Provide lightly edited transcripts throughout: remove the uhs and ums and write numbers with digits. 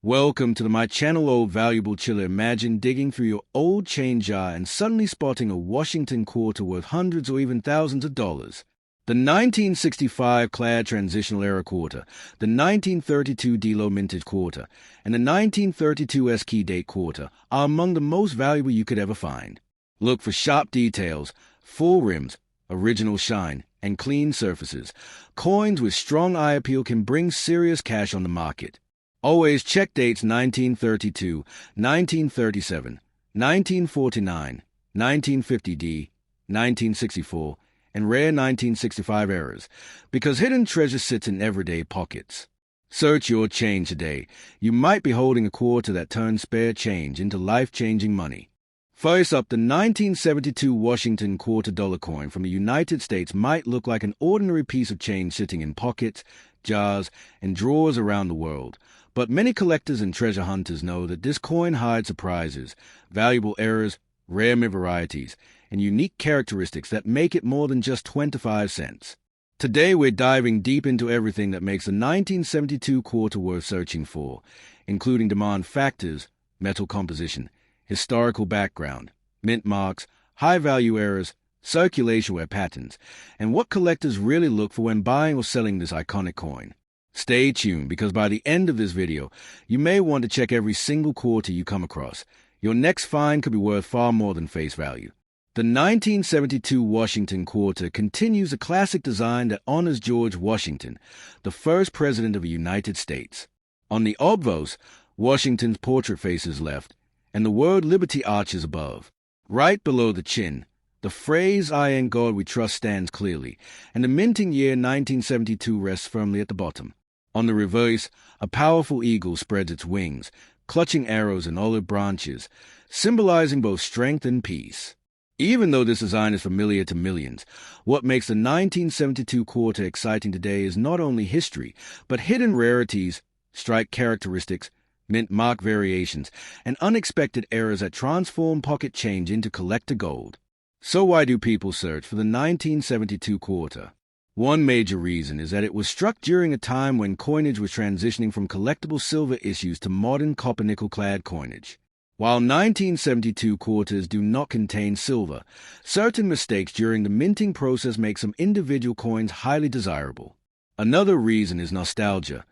Welcome to my channel, old valuable chiller. Imagine digging through your old change jar and suddenly spotting a Washington quarter worth hundreds or even thousands of dollars. The 1965 clad transitional era quarter, the 1932 D-Lo mintage quarter, and the 1932 S-key date quarter are among the most valuable you could ever find. Look for sharp details, full rims, original shine, and clean surfaces. Coins with strong eye appeal can bring serious cash on the market. Always check dates 1932, 1937, 1949, 1950D, 1964, and rare 1965 errors, because hidden treasure sits in everyday pockets. Search your change today. You might be holding a quarter that turns spare change into life-changing money. First up, the 1972 Washington $quarter coin from the United States might look like an ordinary piece of change sitting in pockets, jars, and drawers around the world. But many collectors and treasure hunters know that this coin hides surprises, valuable errors, rare varieties, and unique characteristics that make it more than just 25 cents. Today we're diving deep into everything that makes the 1972 quarter worth searching for, including demand factors, metal composition, historical background, mint marks, high-value errors, circulation wear patterns, and what collectors really look for when buying or selling this iconic coin. Stay tuned, because by the end of this video, you may want to check every single quarter you come across. Your next find could be worth far more than face value. The 1972 Washington quarter continues a classic design that honors George Washington, the first president of the United States. On the obverse, Washington's portrait faces left, and the word Liberty arches above. Right below the chin, the phrase "I in God we trust" stands clearly, and the minting year 1972 rests firmly at the bottom. On the reverse, a powerful eagle spreads its wings, clutching arrows and olive branches, symbolizing both strength and peace. Even though this design is familiar to millions, what makes the 1972 quarter exciting today is not only history, but hidden rarities, strike characteristics, mint mark variations, and unexpected errors that transform pocket change into collector gold. So why do people search for the 1972 quarter? One major reason is that it was struck during a time when coinage was transitioning from collectible silver issues to modern copper-nickel clad coinage. While 1972 quarters do not contain silver, certain mistakes during the minting process make some individual coins highly desirable. Another reason is nostalgia.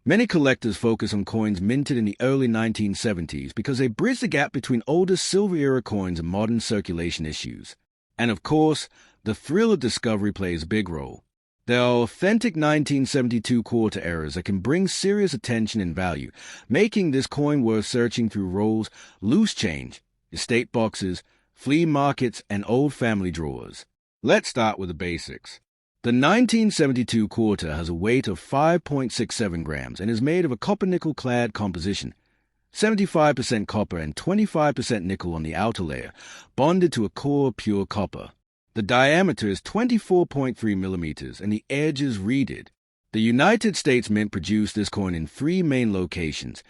Many collectors focus on coins minted in the early 1970s because they bridge the gap between older silver-era coins and modern circulation issues. And of course, the thrill of discovery plays a big role. There are authentic 1972 quarter errors that can bring serious attention and value, making this coin worth searching through rolls, loose change, estate boxes, flea markets, and old family drawers. Let's start with the basics. The 1972 quarter has a weight of 5.67 grams and is made of a copper-nickel clad composition, 75% copper and 25% nickel on the outer layer, bonded to a core of pure copper. The diameter is 24.3 millimeters and the edge is reeded. The United States Mint produced this coin in 3 main locations: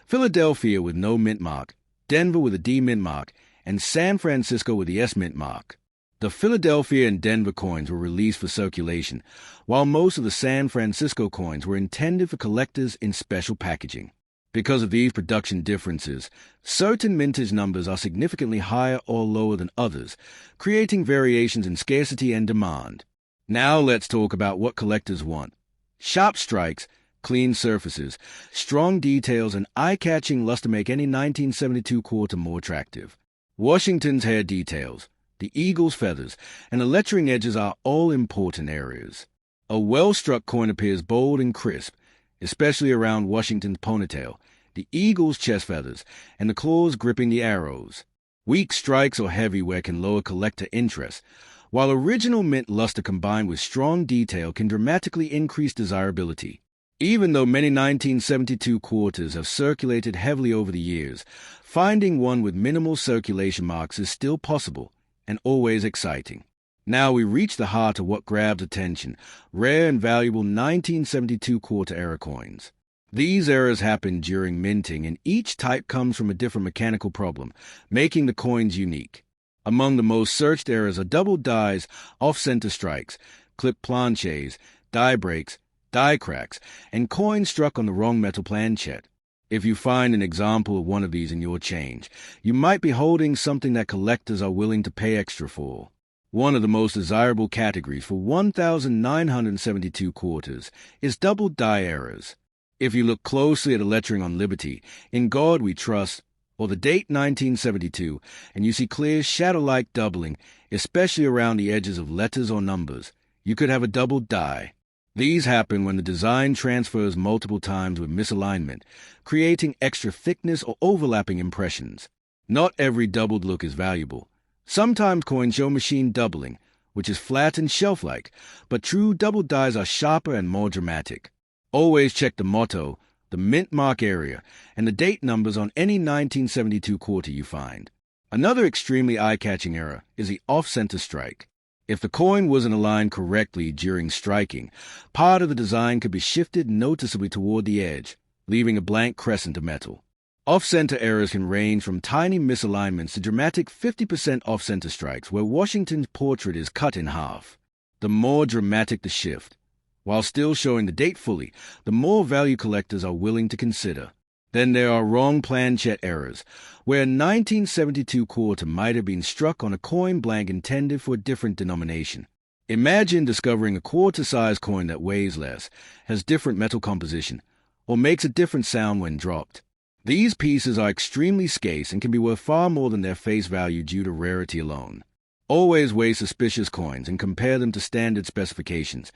Philadelphia with no mint mark, Denver with a D mint mark, and San Francisco with the S mint mark. The Philadelphia and Denver coins were released for circulation, while most of the San Francisco coins were intended for collectors in special packaging. Because of these production differences, certain mintage numbers are significantly higher or lower than others, creating variations in scarcity and demand. Now let's talk about what collectors want: sharp strikes, clean surfaces, strong details, and eye-catching luster make any 1972 quarter more attractive. Washington's hair details, the eagle's feathers, and the lettering edges are all important areas. A well-struck coin appears bold and crisp, especially around Washington's ponytail, the eagle's chest feathers, and the claws gripping the arrows. Weak strikes or heavy wear can lower collector interest, while original mint luster combined with strong detail can dramatically increase desirability. Even though many 1972 quarters have circulated heavily over the years, finding one with minimal circulation marks is still possible and always exciting. Now we reach the heart of what grabs attention: rare and valuable 1972 quarter-era coins. These errors happen during minting, and each type comes from a different mechanical problem, making the coins unique. Among the most searched errors are double dies, off-center strikes, clip planches, die breaks, die cracks, and coins struck on the wrong metal planchet. If you find an example of one of these in your change, you might be holding something that collectors are willing to pay extra for. One of the most desirable categories for 1,972 quarters is double die errors. If you look closely at the lettering on Liberty, "In God We Trust," or the date 1972, and you see clear shadow-like doubling, especially around the edges of letters or numbers, you could have a double die. These happen when the design transfers multiple times with misalignment, creating extra thickness or overlapping impressions. Not every doubled look is valuable. Sometimes coins show machine doubling, which is flat and shelf-like, but true double dies are sharper and more dramatic. Always check the motto, the mint mark area, and the date numbers on any 1972 quarter you find. Another extremely eye-catching error is the off-center strike. If the coin wasn't aligned correctly during striking, part of the design could be shifted noticeably toward the edge, leaving a blank crescent of metal. Off-center errors can range from tiny misalignments to dramatic 50% off-center strikes where Washington's portrait is cut in half. The more dramatic the shift, while still showing the date fully, the more value collectors are willing to consider. Then there are wrong planchet errors, where a 1972 quarter might have been struck on a coin blank intended for a different denomination. Imagine discovering a quarter-sized coin that weighs less, has different metal composition, or makes a different sound when dropped. These pieces are extremely scarce and can be worth far more than their face value due to rarity alone. Always weigh suspicious coins and compare them to standard specifications.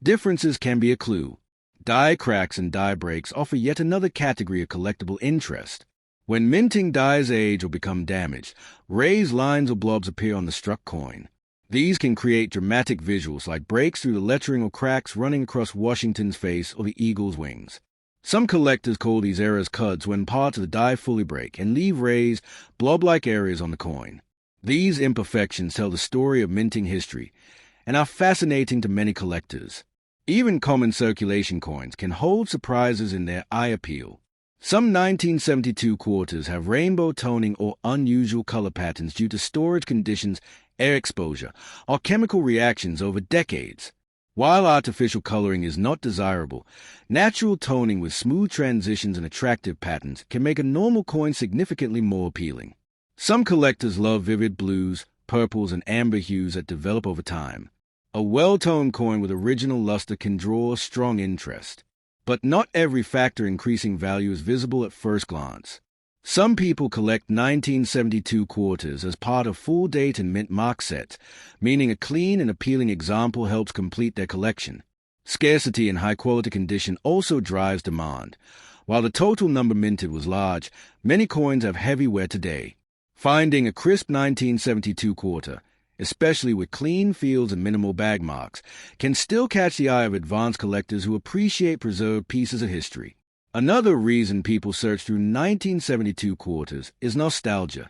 Differences can be a clue. Die cracks and die breaks offer yet another category of collectible interest. When minting dies age or become damaged, raised lines or blobs appear on the struck coin. These can create dramatic visuals like breaks through the lettering or cracks running across Washington's face or the eagle's wings. Some collectors call these errors cuds when parts of the die fully break and leave raised, blob-like areas on the coin. These imperfections tell the story of minting history and are fascinating to many collectors. Even common circulation coins can hold surprises in their eye appeal. Some 1972 quarters have rainbow toning or unusual color patterns due to storage conditions, air exposure, or chemical reactions over decades. While artificial coloring is not desirable, natural toning with smooth transitions and attractive patterns can make a normal coin significantly more appealing. Some collectors love vivid blues, purples, and amber hues that develop over time. A well-toned coin with original luster can draw strong interest. But not every factor increasing value is visible at first glance. Some people collect 1972 quarters as part of full date and mint mark sets, meaning a clean and appealing example helps complete their collection. Scarcity and high-quality condition also drives demand. While the total number minted was large, many coins have heavy wear today. Finding a crisp 1972 quarter, especially with clean fields and minimal bag marks, can still catch the eye of advanced collectors who appreciate preserved pieces of history. Another reason people search through 1972 quarters is nostalgia.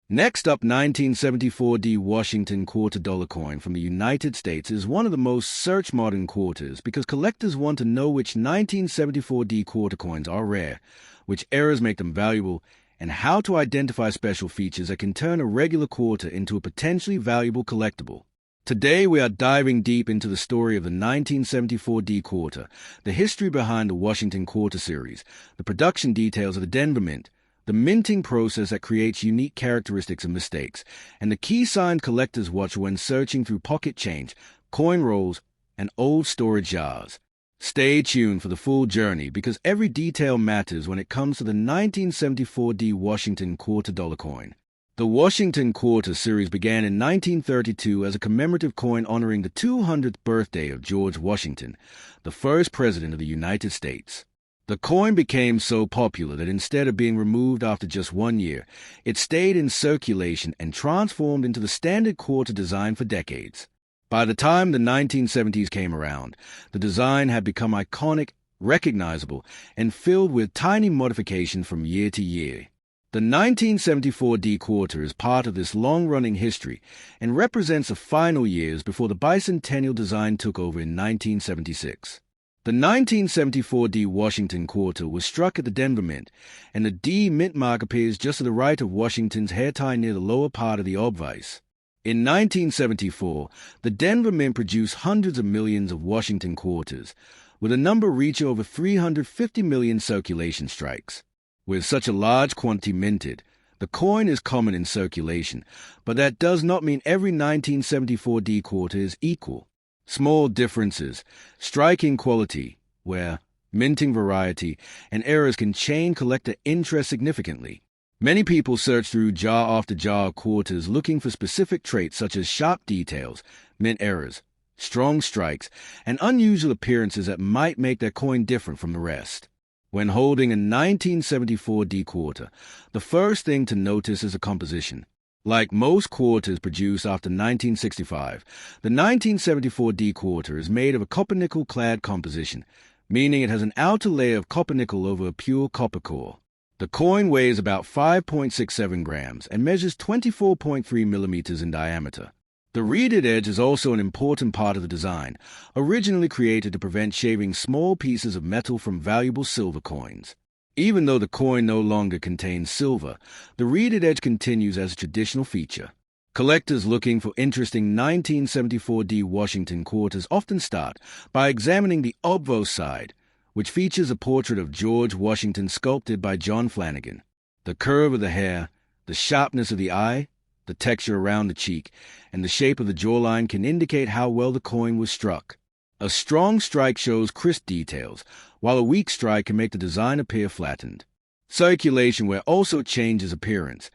Next up, 1974D Washington $quarter coin from the United States is one of the most searched modern quarters because collectors want to know which 1974D quarter coins are rare, which errors make them valuable, and how to identify special features that can turn a regular quarter into a potentially valuable collectible. Today we are diving deep into the story of the 1974D quarter, the history behind the Washington Quarter series, the production details of the Denver Mint, the minting process that creates unique characteristics and mistakes, and the key signs collectors watch when searching through pocket change, coin rolls, and old storage jars. Stay tuned for the full journey because every detail matters when it comes to the 1974D Washington $quarter coin. The Washington Quarter series began in 1932 as a commemorative coin honoring the 200th birthday of George Washington, the first president of the United States. The coin became so popular that instead of being removed after just 1 year, it stayed in circulation and transformed into the standard quarter design for decades. By the time the 1970s came around, the design had become iconic, recognizable, and filled with tiny modifications from year to year. The 1974D quarter is part of this long-running history and represents the final years before the bicentennial design took over in 1976. The 1974D Washington quarter was struck at the Denver Mint, and the D mint mark appears just to the right of Washington's hair tie near the lower part of the obvice. In 1974, the Denver Mint produced hundreds of millions of Washington quarters, with a number reaching over 350 million circulation strikes. With such a large quantity minted, the coin is common in circulation, but that does not mean every 1974 D quarter is equal. Small differences, striking quality, where minting variety, and errors can change collector interest significantly. Many people search through jar after jar of quarters looking for specific traits such as sharp details, mint errors, strong strikes, and unusual appearances that might make their coin different from the rest. When holding a 1974 D quarter, the first thing to notice is the composition. Like most quarters produced after 1965, the 1974 D quarter is made of a copper-nickel clad composition, meaning it has an outer layer of copper-nickel over a pure copper core. The coin weighs about 5.67 grams and measures 24.3 millimeters in diameter. The reeded edge is also an important part of the design, originally created to prevent shaving small pieces of metal from valuable silver coins. Even though the coin no longer contains silver, the reeded edge continues as a traditional feature. Collectors looking for interesting 1974 D Washington quarters often start by examining the obverse side, which features a portrait of George Washington sculpted by John Flanagan. The curve of the hair, the sharpness of the eye, the texture around the cheek, and the shape of the jawline can indicate how well the coin was struck. A strong strike shows crisp details, while a weak strike can make the design appear flattened. Circulation wear also changes appearance,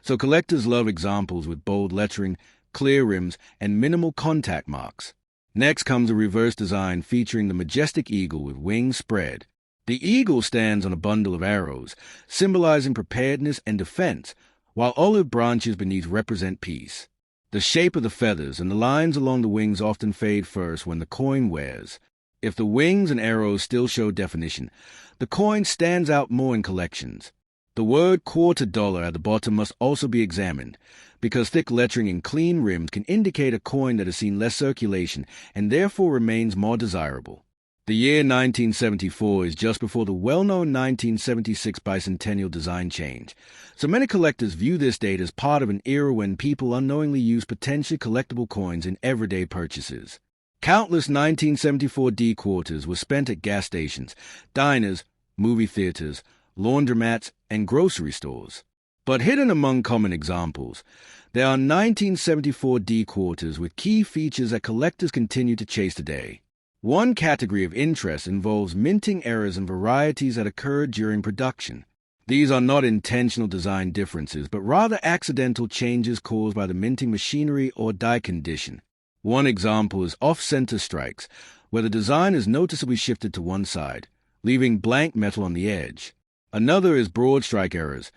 so collectors love examples with bold lettering, clear rims, and minimal contact marks. Next comes a reverse design featuring the majestic eagle with wings spread. The eagle stands on a bundle of arrows, symbolizing preparedness and defense, while olive branches beneath represent peace. The shape of the feathers and the lines along the wings often fade first when the coin wears. If the wings and arrows still show definition, the coin stands out more in collections. The word quarter dollar at the bottom must also be examined, because thick lettering and clean rims can indicate a coin that has seen less circulation and therefore remains more desirable. The year 1974 is just before the well-known 1976 bicentennial design change, so many collectors view this date as part of an era when people unknowingly used potentially collectible coins in everyday purchases. Countless 1974 D quarters were spent at gas stations, diners, movie theaters, laundromats, and grocery stores. But hidden among common examples, there are 1974 D quarters with key features that collectors continue to chase today. One category of interest involves minting errors and varieties that occurred during production. These are not intentional design differences, but rather accidental changes caused by the minting machinery or die condition. One example is off-center strikes, where the design is noticeably shifted to one side, leaving blank metal on the edge. Another is broad strike errors,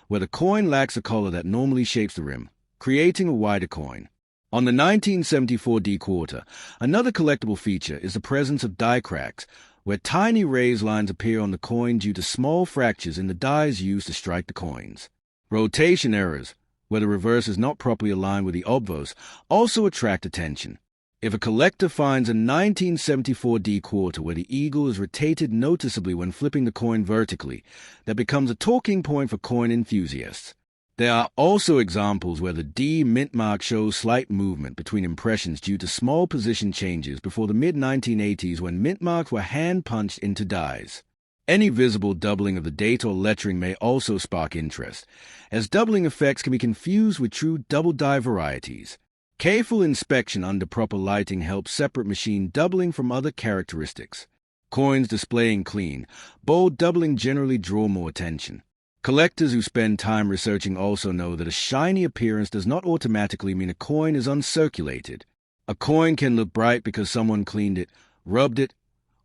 where the coin lacks a collar that normally shapes the rim, creating a wider coin. On the 1974 D quarter, another collectible feature is the presence of die cracks, where tiny raised lines appear on the coin due to small fractures in the dies used to strike the coins. Rotation errors, where the reverse is not properly aligned with the obverse, also attract attention. If a collector finds a 1974 D quarter where the eagle is rotated noticeably when flipping the coin vertically, that becomes a talking point for coin enthusiasts. There are also examples where the D mint mark shows slight movement between impressions due to small position changes before the mid-1980s when mint marks were hand-punched into dies. Any visible doubling of the date or lettering may also spark interest, as doubling effects can be confused with true double die varieties. Careful inspection under proper lighting helps separate machine doubling from other characteristics. Coins displaying clean, bold doubling generally draw more attention. Collectors who spend time researching also know that a shiny appearance does not automatically mean a coin is uncirculated. A coin can look bright because someone cleaned it, rubbed it,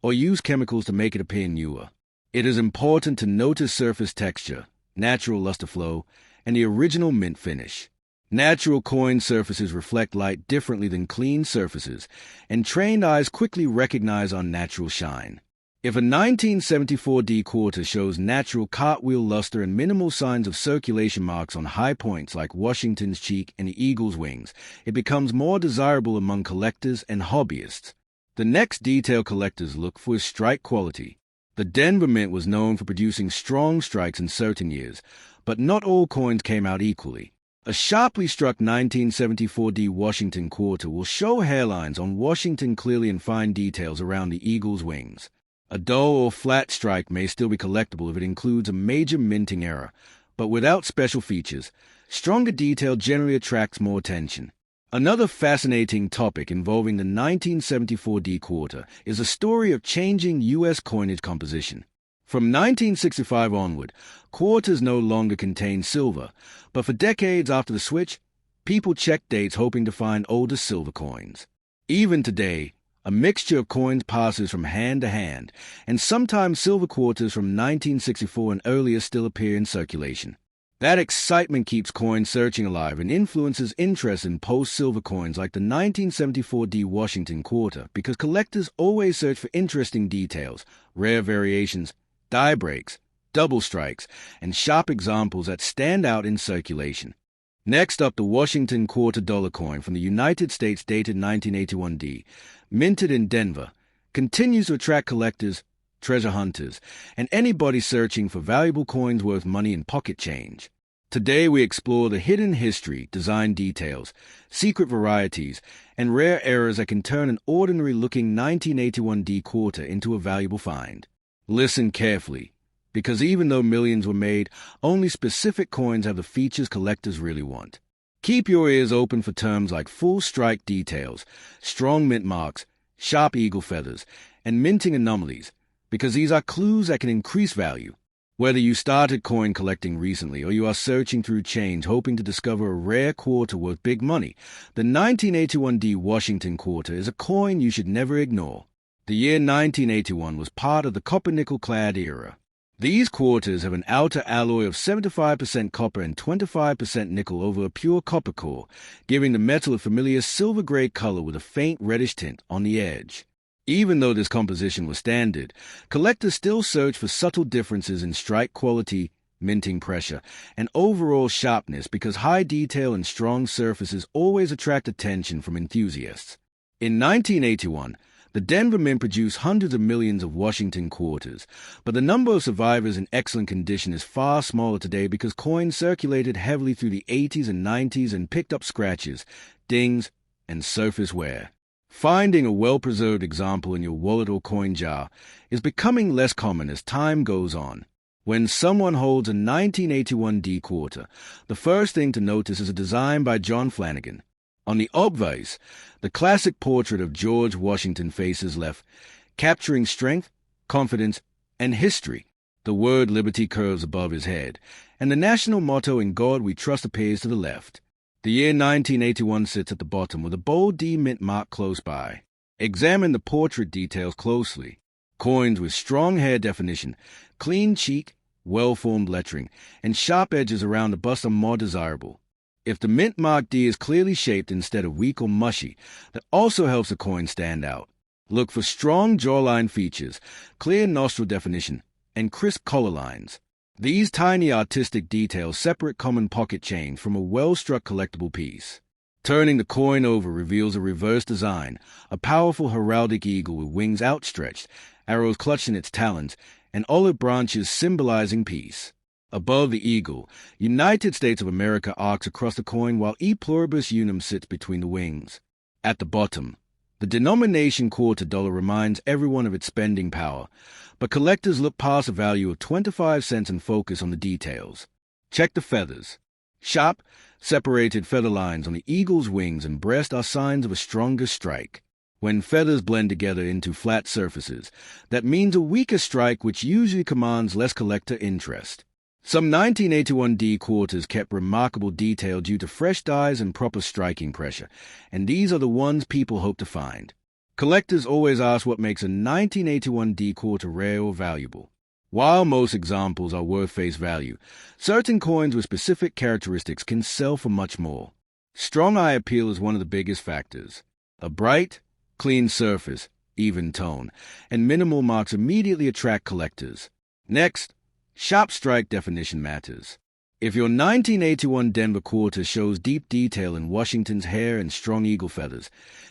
or used chemicals to make it appear newer. It is important to notice surface texture, natural luster flow, and the original mint finish. Natural coin surfaces reflect light differently than clean surfaces, and trained eyes quickly recognize unnatural shine. If a 1974 D quarter shows natural cartwheel luster and minimal signs of circulation marks on high points like Washington's cheek and the eagle's wings, it becomes more desirable among collectors and hobbyists. The next detail collectors look for is strike quality. The Denver Mint was known for producing strong strikes in certain years, but not all coins came out equally. A sharply struck 1974 D Washington quarter will show hairlines on Washington clearly and fine details around the eagle's wings. A dull or flat strike may still be collectible if it includes a major minting error, but without special features, stronger detail generally attracts more attention. Another fascinating topic involving the 1974 D quarter is the story of changing U.S. coinage composition. From 1965 onward, quarters no longer contained silver, but for decades after the switch, people checked dates hoping to find older silver coins. Even today, a mixture of coins passes from hand to hand, and sometimes silver quarters from 1964 and earlier still appear in circulation. That excitement keeps coin searching alive and influences interest in post-silver coins like the 1974 D Washington quarter because collectors always search for interesting details, rare variations, die breaks, double strikes, and sharp examples that stand out in circulation. Next up, the Washington quarter dollar coin from the United States dated 1981 D, minted in Denver, continues to attract collectors, treasure hunters, and anybody searching for valuable coins worth money in pocket change. Today we explore the hidden history, design details, secret varieties, and rare errors that can turn an ordinary-looking 1981 D quarter into a valuable find. Listen carefully, because even though millions were made, only specific coins have the features collectors really want. Keep your ears open for terms like full strike details, strong mint marks, sharp eagle feathers, and minting anomalies, because these are clues that can increase value. Whether you started coin collecting recently or you are searching through change hoping to discover a rare quarter worth big money, the 1981 D Washington quarter is a coin you should never ignore. The year 1981 was part of the copper-nickel clad era. These quarters have an outer alloy of 75% copper and 25% nickel over a pure copper core, giving the metal a familiar silver-gray color with a faint reddish tint on the edge. Even though this composition was standard, collectors still search for subtle differences in strike quality, minting pressure, and overall sharpness because high detail and strong surfaces always attract attention from enthusiasts. In 1981, the Denver Mint produced hundreds of millions of Washington quarters, but the number of survivors in excellent condition is far smaller today because coins circulated heavily through the 80s and 90s and picked up scratches, dings, and surface wear. Finding a well-preserved example in your wallet or coin jar is becoming less common as time goes on. When someone holds a 1981 D quarter, the first thing to notice is a design by John Flanagan. On the obverse, the classic portrait of George Washington faces left, capturing strength, confidence, and history. The word liberty curves above his head, and the national motto "In God We Trust" appears to the left. The year 1981 sits at the bottom with a bold D mint mark close by. Examine the portrait details closely. Coins with strong hair definition, clean cheek, well-formed lettering, and sharp edges around the bust are more desirable. If the mint mark D is clearly shaped instead of weak or mushy, that also helps the coin stand out. Look for strong jawline features, clear nostril definition, and crisp collar lines. These tiny artistic details separate common pocket change from a well-struck collectible piece. Turning the coin over reveals a reverse design, a powerful heraldic eagle with wings outstretched, arrows clutched in its talons, and olive branches symbolizing peace. Above the eagle, United States of America arcs across the coin while E pluribus unum sits between the wings. At the bottom, the denomination quarter dollar reminds everyone of its spending power, but collectors look past a value of 25 cents and focus on the details. Check the feathers. Sharp, separated feather lines on the eagle's wings and breast are signs of a stronger strike. When feathers blend together into flat surfaces, that means a weaker strike which usually commands less collector interest. Some 1981 D quarters kept remarkable detail due to fresh dyes and proper striking pressure, and these are the ones people hope to find. Collectors always ask what makes a 1981 D quarter rare or valuable. While most examples are worth face value, certain coins with specific characteristics can sell for much more. Strong eye appeal is one of the biggest factors. A bright, clean surface, even tone, and minimal marks immediately attract collectors. Next, sharp strike definition matters. If your 1981 Denver quarter shows deep detail in Washington's hair and strong eagle feathers,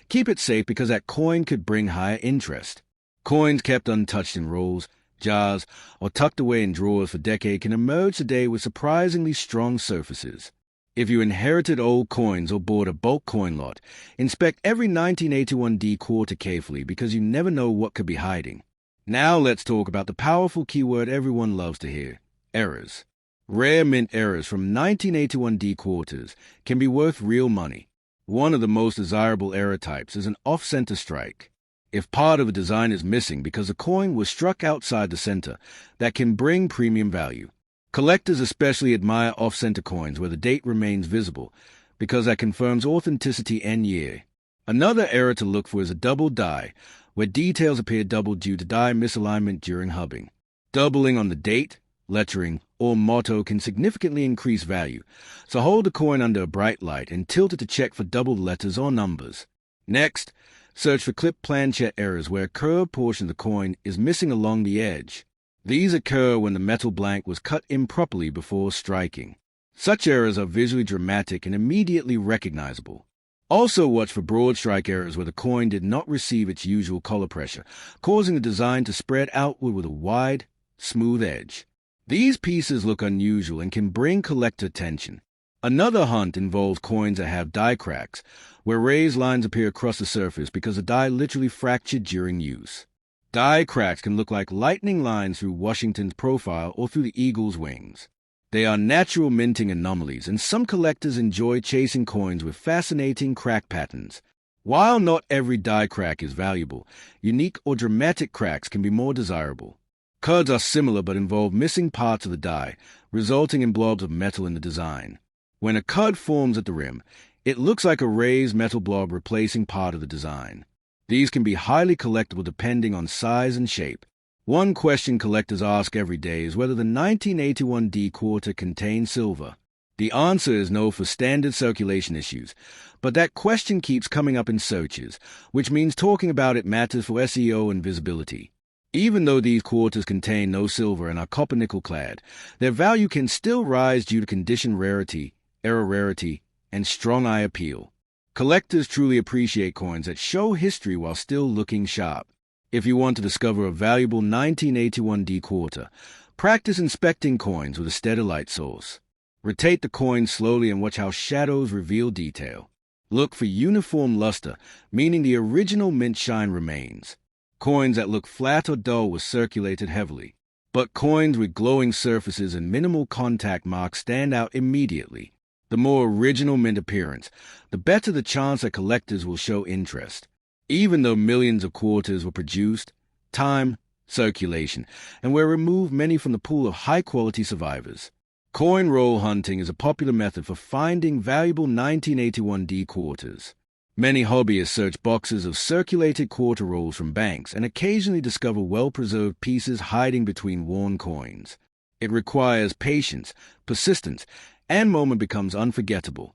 keep it safe because that coin could bring higher interest. Coins kept untouched in rolls, jars, or tucked away in drawers for decades can emerge today with surprisingly strong surfaces. If you inherited old coins or bought a bulk coin lot, inspect every 1981 D quarter carefully because you never know what could be hiding. Now let's talk about the powerful keyword everyone loves to hear: errors. Rare mint errors from 1981 D quarters can be worth real money. One of the most desirable error types is an off-center strike. If part of a design is missing because a coin was struck outside the center, that can bring premium value. Collectors especially admire off-center coins where the date remains visible, because that confirms authenticity and year. Another error to look for is a double die, where details appear doubled due to die misalignment during hubbing. Doubling on the date, lettering, or motto can significantly increase value, so hold the coin under a bright light and tilt it to check for doubled letters or numbers. Next, search for clip planchet errors where a curved portion of the coin is missing along the edge. These occur when the metal blank was cut improperly before striking. Such errors are visually dramatic and immediately recognizable. Also watch for broad strike errors where the coin did not receive its usual collar pressure, causing the design to spread outward with a wide, smooth edge. These pieces look unusual and can bring collector attention. Another hunt involves coins that have die cracks, where raised lines appear across the surface because the die literally fractured during use. Die cracks can look like lightning lines through Washington's profile or through the eagle's wings. They are natural minting anomalies, and some collectors enjoy chasing coins with fascinating crack patterns. While not every die crack is valuable, unique or dramatic cracks can be more desirable. Cuds are similar but involve missing parts of the die, resulting in blobs of metal in the design. When a cud forms at the rim, it looks like a raised metal blob replacing part of the design. These can be highly collectible depending on size and shape. One question collectors ask every day is whether the 1981 D quarter contains silver. The answer is no for standard circulation issues, but that question keeps coming up in searches, which means talking about it matters for SEO and visibility. Even though these quarters contain no silver and are copper-nickel clad, their value can still rise due to condition rarity, error rarity, and strong eye appeal. Collectors truly appreciate coins that show history while still looking sharp. If you want to discover a valuable 1981 D quarter, practice inspecting coins with a steady light source. Rotate the coin slowly and watch how shadows reveal detail. Look for uniform luster, meaning the original mint shine remains. Coins that look flat or dull were circulated heavily, but coins with glowing surfaces and minimal contact marks stand out immediately. The more original mint appearance, the better the chance that collectors will show interest. Even though millions of quarters were produced, time, circulation, and were removed many from the pool of high-quality survivors. Coin roll hunting is a popular method for finding valuable 1981 D quarters. Many hobbyists search boxes of circulated quarter rolls from banks and occasionally discover well-preserved pieces hiding between worn coins. It requires patience, persistence, and moment becomes unforgettable.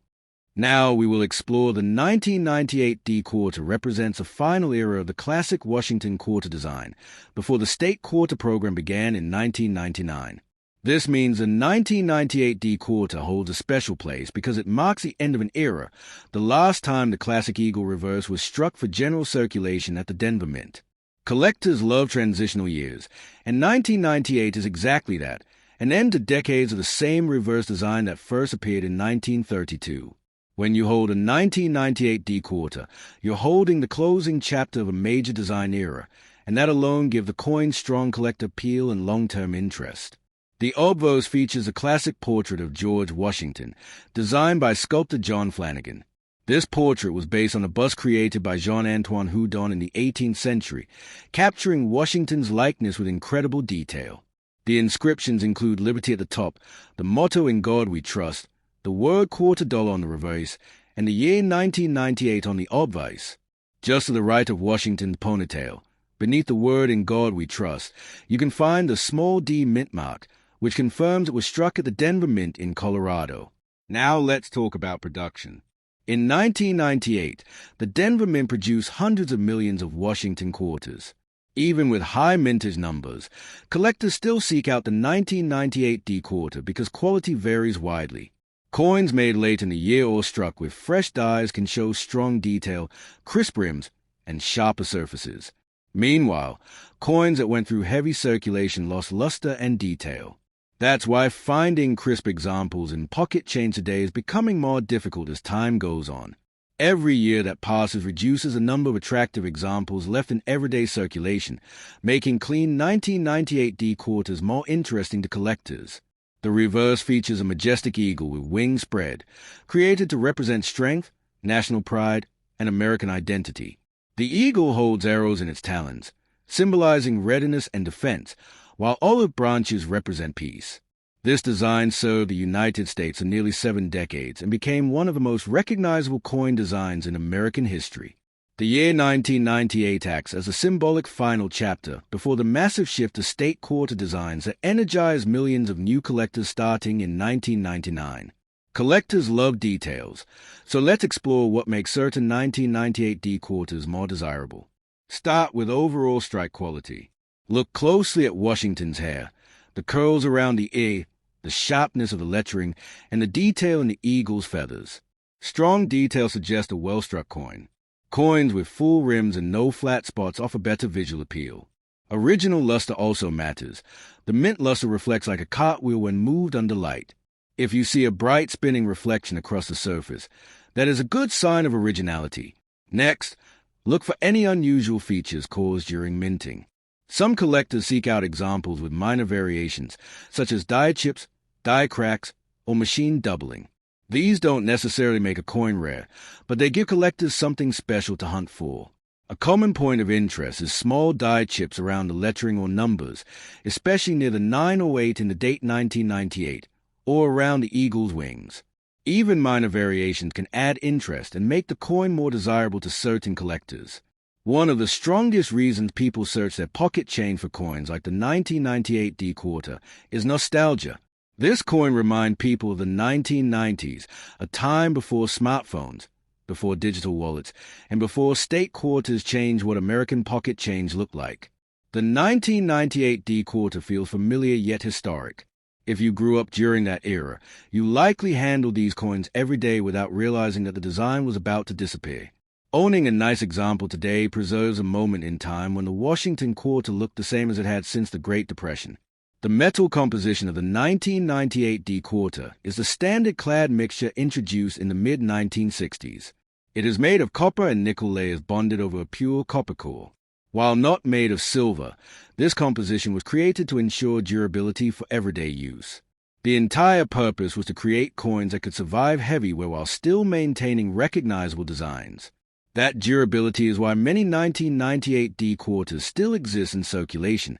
Now we will explore the 1998 D quarter represents a final era of the classic Washington quarter design, before the state quarter program began in 1999. This means the 1998 D quarter holds a special place because it marks the end of an era, the last time the classic eagle reverse was struck for general circulation at the Denver Mint. Collectors love transitional years, and 1998 is exactly that, an end to decades of the same reverse design that first appeared in 1932. When you hold a 1998 D quarter, you're holding the closing chapter of a major design era, and that alone gives the coin strong collector appeal and long-term interest. The obverse features a classic portrait of George Washington, designed by sculptor John Flanagan. This portrait was based on a bust created by Jean-Antoine Houdon in the 18th century, capturing Washington's likeness with incredible detail. The inscriptions include Liberty at the top, the motto In God We Trust, the word $quarter on the reverse, and the year 1998 on the obverse. Just to the right of Washington's ponytail, beneath the word In God We Trust, you can find the small d mint mark, which confirms it was struck at the Denver Mint in Colorado. Now let's talk about production. In 1998, the Denver Mint produced hundreds of millions of Washington quarters. Even with high mintage numbers, collectors still seek out the 1998 D quarter because quality varies widely. Coins made late in the year or struck with fresh dies can show strong detail, crisp rims, and sharper surfaces. Meanwhile, coins that went through heavy circulation lost luster and detail. That's why finding crisp examples in pocket change today is becoming more difficult as time goes on. Every year that passes reduces the number of attractive examples left in everyday circulation, making clean 1998 D quarters more interesting to collectors. The reverse features a majestic eagle with wings spread, created to represent strength, national pride, and American identity. The eagle holds arrows in its talons, symbolizing readiness and defense, while olive branches represent peace. This design served the United States for nearly 7 decades and became one of the most recognizable coin designs in American history. The year 1998 acts as a symbolic final chapter before the massive shift to state quarter designs that energized millions of new collectors starting in 1999. Collectors love details, so let's explore what makes certain 1998 D quarters more desirable. Start with overall strike quality. Look closely at Washington's hair, the curls around the ear, the sharpness of the lettering, and the detail in the eagle's feathers. Strong detail suggests a well-struck coin. Coins with full rims and no flat spots offer better visual appeal. Original luster also matters. The mint luster reflects like a cartwheel when moved under light. If you see a bright spinning reflection across the surface, that is a good sign of originality. Next, look for any unusual features caused during minting. Some collectors seek out examples with minor variations, such as die chips, die cracks, or machine doubling. These don't necessarily make a coin rare, but they give collectors something special to hunt for. A common point of interest is small die chips around the lettering or numbers, especially near the 908 in the date 1998, or around the eagle's wings. Even minor variations can add interest and make the coin more desirable to certain collectors. One of the strongest reasons people search their pocket change for coins like the 1998 D quarter is nostalgia. This coin reminds people of the 1990s, a time before smartphones, before digital wallets, and before state quarters changed what American pocket change looked like. The 1998 D quarter feels familiar yet historic. If you grew up during that era, you likely handled these coins every day without realizing that the design was about to disappear. Owning a nice example today preserves a moment in time when the Washington quarter looked the same as it had since the Great Depression. The metal composition of the 1998 D quarter is the standard clad mixture introduced in the mid-1960s. It is made of copper and nickel layers bonded over a pure copper core. While not made of silver, this composition was created to ensure durability for everyday use. The entire purpose was to create coins that could survive heavy wear while still maintaining recognizable designs. That durability is why many 1998 D quarters still exist in circulation,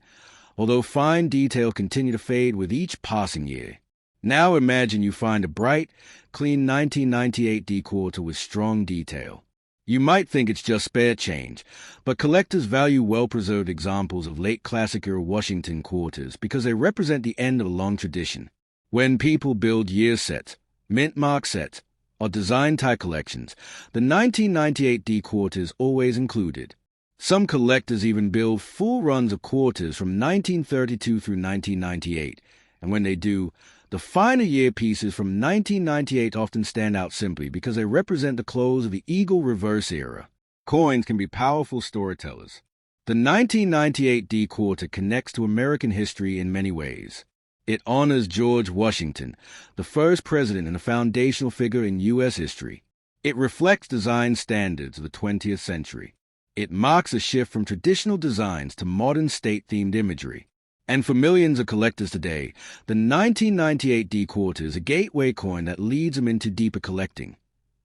although fine detail continue to fade with each passing year. Now imagine you find a bright, clean 1998 D quarter with strong detail. You might think it's just spare change, but collectors value well-preserved examples of late classic-era Washington quarters because they represent the end of a long tradition. When people build year sets, mint mark sets, or design-tie collections, the 1998 D quarter is always included. Some collectors even build full runs of quarters from 1932 through 1998, and when they do, the finer year pieces from 1998 often stand out simply because they represent the close of the Eagle Reverse era. Coins can be powerful storytellers. The 1998 D quarter connects to American history in many ways. It honors George Washington, the first president and a foundational figure in U.S. history. It reflects design standards of the 20th century. It marks a shift from traditional designs to modern state-themed imagery. And for millions of collectors today, the 1998 D quarter is a gateway coin that leads them into deeper collecting.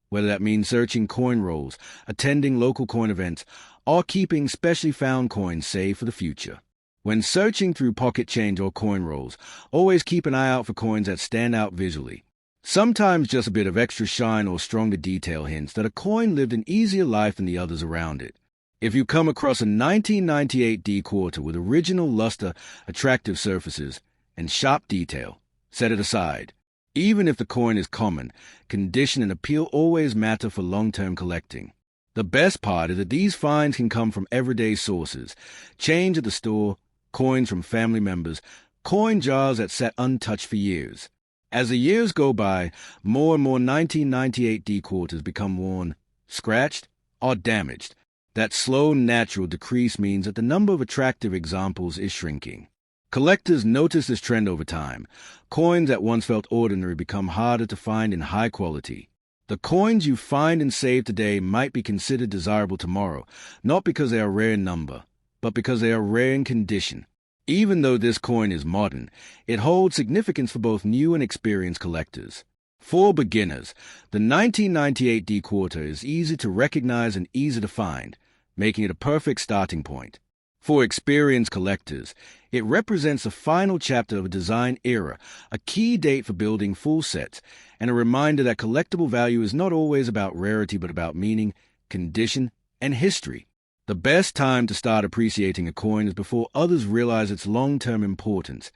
Whether that means searching coin rolls, attending local coin events, or keeping specially found coins saved for the future. When searching through pocket change or coin rolls, always keep an eye out for coins that stand out visually. Sometimes just a bit of extra shine or stronger detail hints that a coin lived an easier life than the others around it. If you come across a 1998 D quarter with original luster, attractive surfaces, and sharp detail, set it aside. Even if the coin is common, condition and appeal always matter for long-term collecting. The best part is that these finds can come from everyday sources: change at the store, coins from family members, coin jars that sat untouched for years. As the years go by, more and more 1998 D quarters become worn, scratched, or damaged. That slow, natural decrease means that the number of attractive examples is shrinking. Collectors notice this trend over time. Coins that once felt ordinary become harder to find in high quality. The coins you find and save today might be considered desirable tomorrow, not because they are rare in number, but because they are rare in condition. Even though this coin is modern, it holds significance for both new and experienced collectors. For beginners, the 1998 D quarter is easy to recognize and easy to find, making it a perfect starting point. For experienced collectors, it represents the final chapter of a design era, a key date for building full sets, and a reminder that collectible value is not always about rarity but about meaning, condition, and history. The best time to start appreciating a coin is before others realize its long-term importance,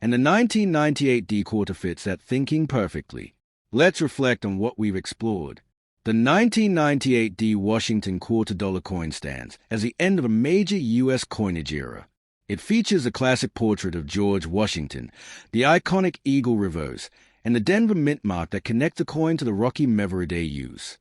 and the 1998 D quarter fits that thinking perfectly. Let's reflect on what we've explored. The 1998 D Washington $quarter coin stands as the end of a major U.S. coinage era. It features a classic portrait of George Washington, the iconic eagle reverse, and the Denver mint mark that connects the coin to the Rocky Memory Day use.